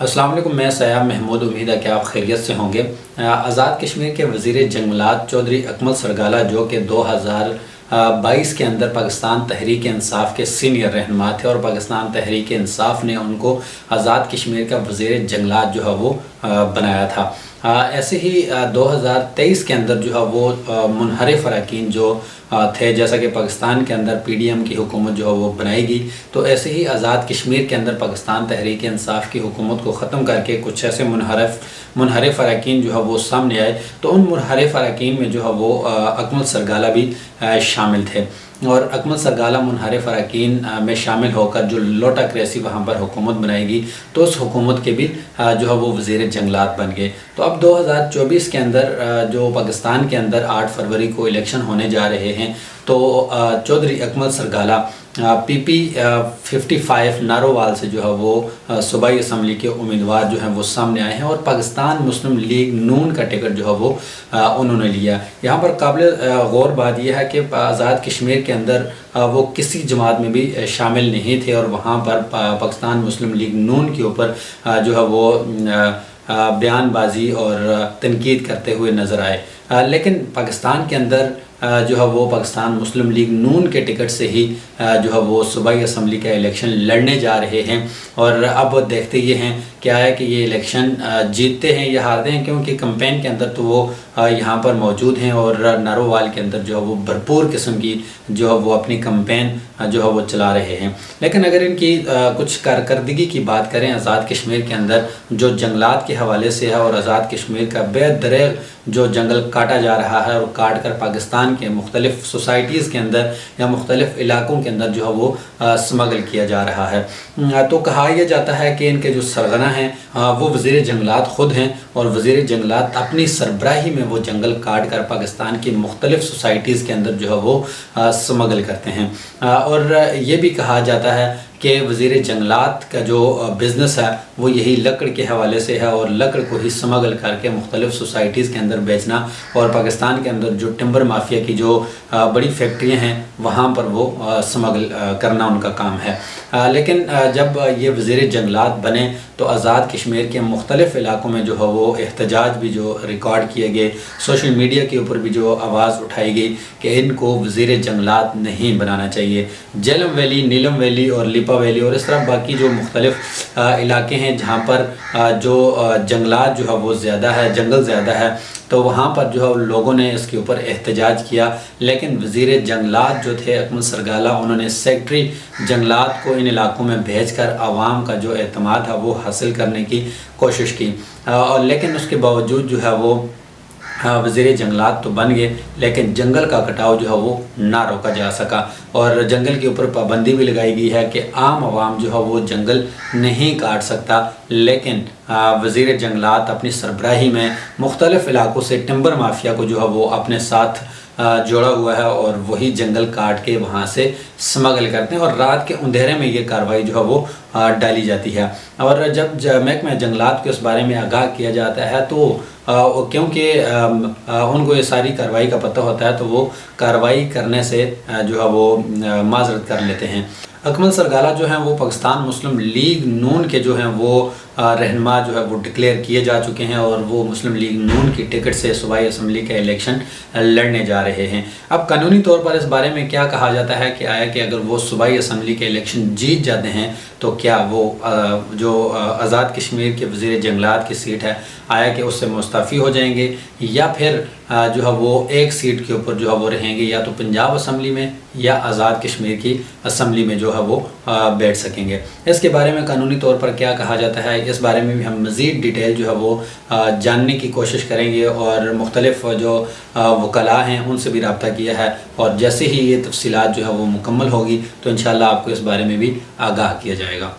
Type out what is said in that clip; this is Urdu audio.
السلام علیکم، میں سیاب محمود، امید ہے کہ آپ خیریت سے ہوں گے۔ آزاد کشمیر کے وزیر جنگلات چودھری اکمل سرگالہ، جو کہ 2022 کے اندر پاکستان تحریک انصاف کے سینئر رہنما تھے، اور پاکستان تحریک انصاف نے ان کو آزاد کشمیر کا وزیر جنگلات جو ہے وہ بنایا تھا۔ ایسے ہی 2023 کے اندر جو ہے وہ منحرف اراکین جو تھے، جیسا کہ پاکستان کے اندر پی ڈی ایم کی حکومت جو ہے وہ بنائی گئی، تو ایسے ہی آزاد کشمیر کے اندر پاکستان تحریک انصاف کی حکومت کو ختم کر کے کچھ ایسے منحرف اراکین جو ہے وہ سامنے آئے، تو ان منحرف اراکین میں جو ہے وہ اکمل سرگالہ بھی شامل تھے۔ اور اکمل سرگالہ منحرف اراکین میں شامل ہو کر جو لوٹا کریسی وہاں پر حکومت بنائی گئی، تو اس حکومت کے بھی جو ہے وہ وزیر جنگلات بن گئے۔ تو اب 2024 کے اندر جو پاکستان کے اندر 8 فروری کو الیکشن ہونے جا رہے ہیں، تو چودھری اکمل سرگالہ پی پی 55 نارووال سے جو ہے وہ صوبائی اسمبلی کے امیدوار جو ہیں وہ سامنے آئے ہیں، اور پاکستان مسلم لیگ نون کا ٹکٹ جو ہے وہ انہوں نے لیا۔ یہاں پر قابل غور بات یہ ہے کہ آزاد کشمیر کے اندر وہ کسی جماعت میں بھی شامل نہیں تھے، اور وہاں پر پاکستان مسلم لیگ نون کے اوپر جو ہے وہ بیان بازی اور تنقید کرتے ہوئے نظر آئے، لیکن پاکستان کے اندر جو ہے وہ پاکستان مسلم لیگ نون کے ٹکٹ سے ہی جو ہے وہ صوبائی اسمبلی کا الیکشن لڑنے جا رہے ہیں۔ اور اب دیکھتے یہ ہیں کیا ہے کہ یہ الیکشن جیتتے ہیں یا ہارتے ہیں، کیونکہ کمپین کے اندر تو وہ یہاں پر موجود ہیں، اور نارووال کے اندر جو ہے وہ بھرپور قسم کی جو ہے وہ اپنی کمپین جو ہے وہ چلا رہے ہیں۔ لیکن اگر ان کی کچھ کارکردگی کی بات کریں آزاد کشمیر کے اندر، جو جنگلات کے حوالے سے ہے، اور آزاد کشمیر کا بے دریغ جو جنگل کاٹا جا رہا ہے، اور کاٹ کر پاکستان کے مختلف سوسائٹیز کے اندر یا مختلف علاقوں کے اندر جو ہے وہ سمگل کیا جا رہا ہے، تو کہا یہ جاتا ہے کہ ان کے جو سرغنہ ہیں وہ وزیر جنگلات خود ہیں، اور وزیر جنگلات اپنی سربراہی میں وہ جنگل کاٹ کر پاکستان کی مختلف سوسائٹیز کے اندر جو ہے وہ سمگل کرتے ہیں۔ اور یہ بھی کہا جاتا ہے کہ وزیر جنگلات کا جو بزنس ہے وہ یہی لکڑ کے حوالے سے ہے، اور لکڑ کو ہی سمگل کر کے مختلف سوسائٹیز کے اندر بیچنا، اور پاکستان کے اندر جو ٹمبر مافیا کی جو بڑی فیکٹریاں ہیں وہاں پر وہ سمگل کرنا ان کا کام ہے۔ لیکن جب یہ وزیر جنگلات بنے تو آزاد کشمیر کے مختلف علاقوں میں جو ہے وہ احتجاج بھی جو ریکارڈ کیے گئے، سوشل میڈیا کے اوپر بھی جو آواز اٹھائی گئی کہ ان کو وزیر جنگلات نہیں بنانا چاہیے۔ جیلم ویلی، نیلم ویلی اور لیپا ویلی اور اس طرح باقی جو مختلف علاقے ہیں جہاں پر جو جنگلات جو ہے وہ زیادہ ہے، جنگل زیادہ ہے، تو وہاں پر جو ہے لوگوں نے اس کے اوپر احتجاج کیا، لیکن وزیر جنگلات جو تھے اکمل سرگالہ، انہوں نے سیکٹری جنگلات کو ان علاقوں میں بھیج کر عوام کا جو اعتماد ہے وہ حاصل کرنے کی کوشش کی، لیکن اس کے باوجود جو ہے وہ وزیر جنگلات تو بن گئے، لیکن جنگل کا کٹاؤ جو ہے وہ نہ روکا جا سکا، اور جنگل کے اوپر پابندی بھی لگائی گئی ہے کہ عام عوام جو ہے وہ جنگل نہیں کاٹ سکتا، لیکن وزیر جنگلات اپنی سربراہی میں مختلف علاقوں سے ٹمبر مافیا کو جو ہے وہ اپنے ساتھ جوڑا ہوا ہے، اور وہی جنگل کاٹ کے وہاں سے سمگل کرتے ہیں، اور رات کے اندھیرے میں یہ کارروائی جو ہے وہ ڈالی جاتی ہے۔ اور جب محکمہ جنگلات کے اس بارے میں آگاہ کیا جاتا ہے تو کیونکہ ان کو یہ ساری کارروائی کا پتہ ہوتا ہے، تو وہ کارروائی کرنے سے جو ہے وہ معذرت کر لیتے ہیں۔ اکمل سرگالہ جو ہیں وہ پاکستان مسلم لیگ نون کے جو ہیں وہ رہنما جو ہے وہ ڈکلیئر کیے جا چکے ہیں، اور وہ مسلم لیگ نون کی ٹکٹ سے صوبائی اسمبلی کا الیکشن لڑنے جا رہے ہیں۔ اب قانونی طور پر اس بارے میں کیا کہا جاتا ہے کہ آیا کہ اگر وہ صوبائی اسمبلی کے الیکشن جیت جاتے ہیں تو کیا وہ جو آزاد کشمیر کے وزیر جنگلات کی سیٹ ہے آیا کہ اس سے مستعفی ہو جائیں گے، یا پھر جو ہے وہ ایک سیٹ کے اوپر جو ہے وہ رہیں گے، یا تو پنجاب اسمبلی میں یا آزاد کشمیر کی اسمبلی میں جو ہے وہ بیٹھ سکیں گے۔ اس کے بارے میں قانونی طور پر کیا کہا جاتا ہے، اس بارے میں بھی ہم مزید ڈیٹیل جو ہے وہ جاننے کی کوشش کریں گے، اور مختلف جو وکلاء ہیں ان سے بھی رابطہ کیا ہے، اور جیسے ہی یہ تفصیلات جو ہے وہ مکمل ہوگی تو انشاءاللہ آپ کو اس بارے میں بھی آگاہ کیا جائے گا۔